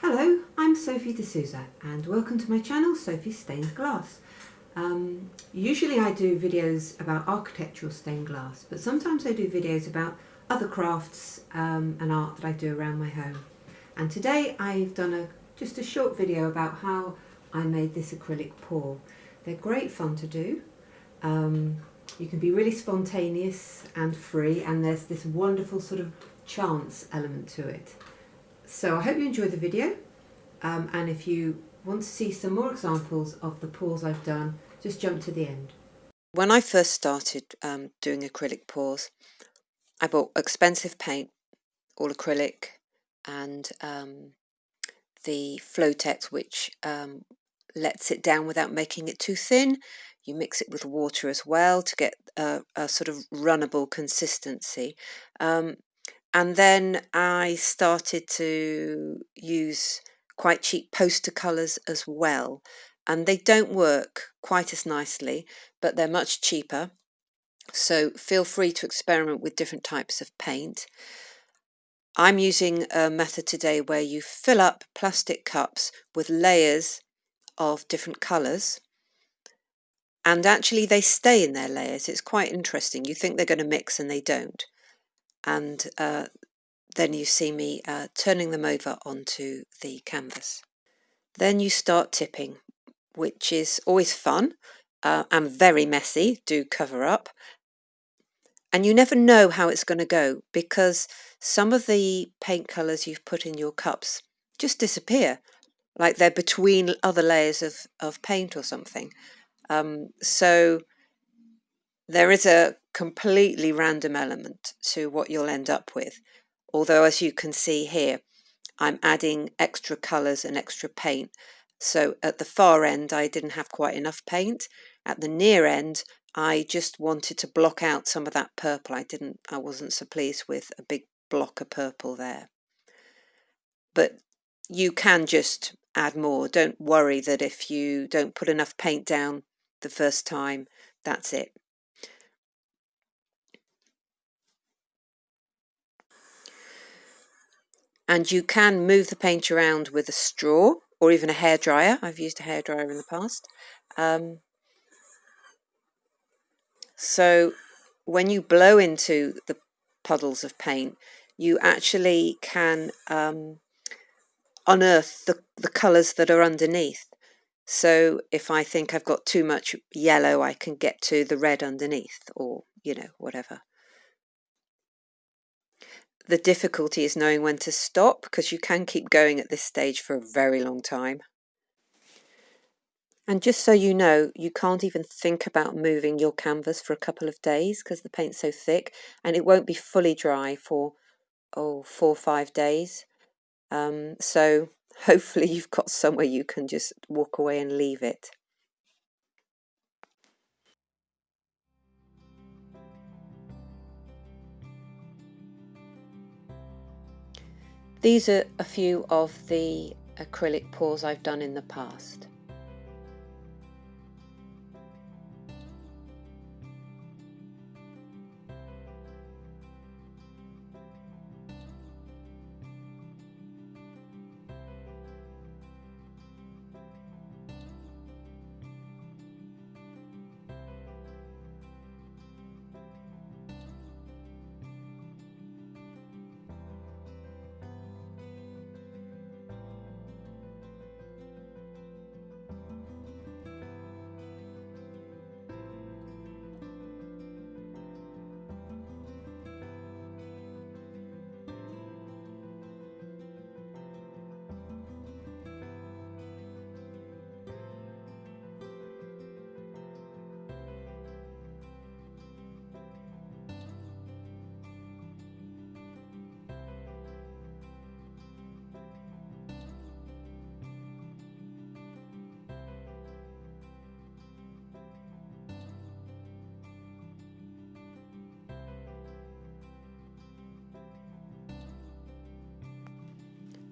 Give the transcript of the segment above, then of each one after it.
Hello, I'm Sophie D'Souza and welcome to my channel, Sophie Stained Glass. Usually I do videos about architectural stained glass, but sometimes I do videos about other crafts and art that I do around my home. And today I've done just a short video about how I made this acrylic pour. They're great fun to do. You can be really spontaneous and free, and there's this wonderful sort of chance element to it. So I hope you enjoy the video, and if you want to see some more examples of the pours I've done, just jump to the end. When I first started doing acrylic pours, I bought expensive paint, all acrylic, and the Flotex, which lets it down without making it too thin. You mix it with water as well to get a sort of runnable consistency. And then I started to use quite cheap poster colours as well. And they don't work quite as nicely, but they're much cheaper. So feel free to experiment with different types of paint. I'm using a method today where you fill up plastic cups with layers of different colours. And actually they stay in their layers. It's quite interesting. You think they're going to mix and they don't. And then you see me turning them over onto the canvas. Then you start tipping, which is always fun and very messy. Do cover up. And you never know how it's going to go because some of the paint colours you've put in your cups just disappear, like they're between other layers of paint or something. So there is a completely random element to what you'll end up with. Although, as you can see here, I'm adding extra colours and extra paint. So at the far end, I didn't have quite enough paint. At the near end, I just wanted to block out some of that purple. I wasn't so pleased with a big block of purple there. But you can just add more. Don't worry that if you don't put enough paint down the first time, that's it. And you can move the paint around with a straw or even a hairdryer. I've used a hairdryer in the past. So when you blow into the puddles of paint, you actually can unearth the colours that are underneath. So if I think I've got too much yellow, I can get to the red underneath, or, whatever. The difficulty is knowing when to stop, because you can keep going at this stage for a very long time. And just so you know, you can't even think about moving your canvas for a couple of days because the paint's so thick, and it won't be fully dry for 4 or 5 days. So hopefully you've got somewhere you can just walk away and leave it. These are a few of the acrylic pours I've done in the past.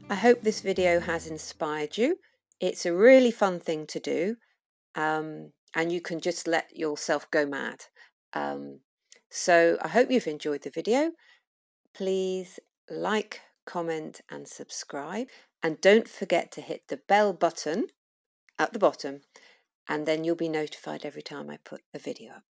I hope this video has inspired you. It's a really fun thing to do, and you can just let yourself go mad. So I hope you've enjoyed the video. Please like, comment and subscribe. And don't forget to hit the bell button at the bottom, and then you'll be notified every time I put a video up.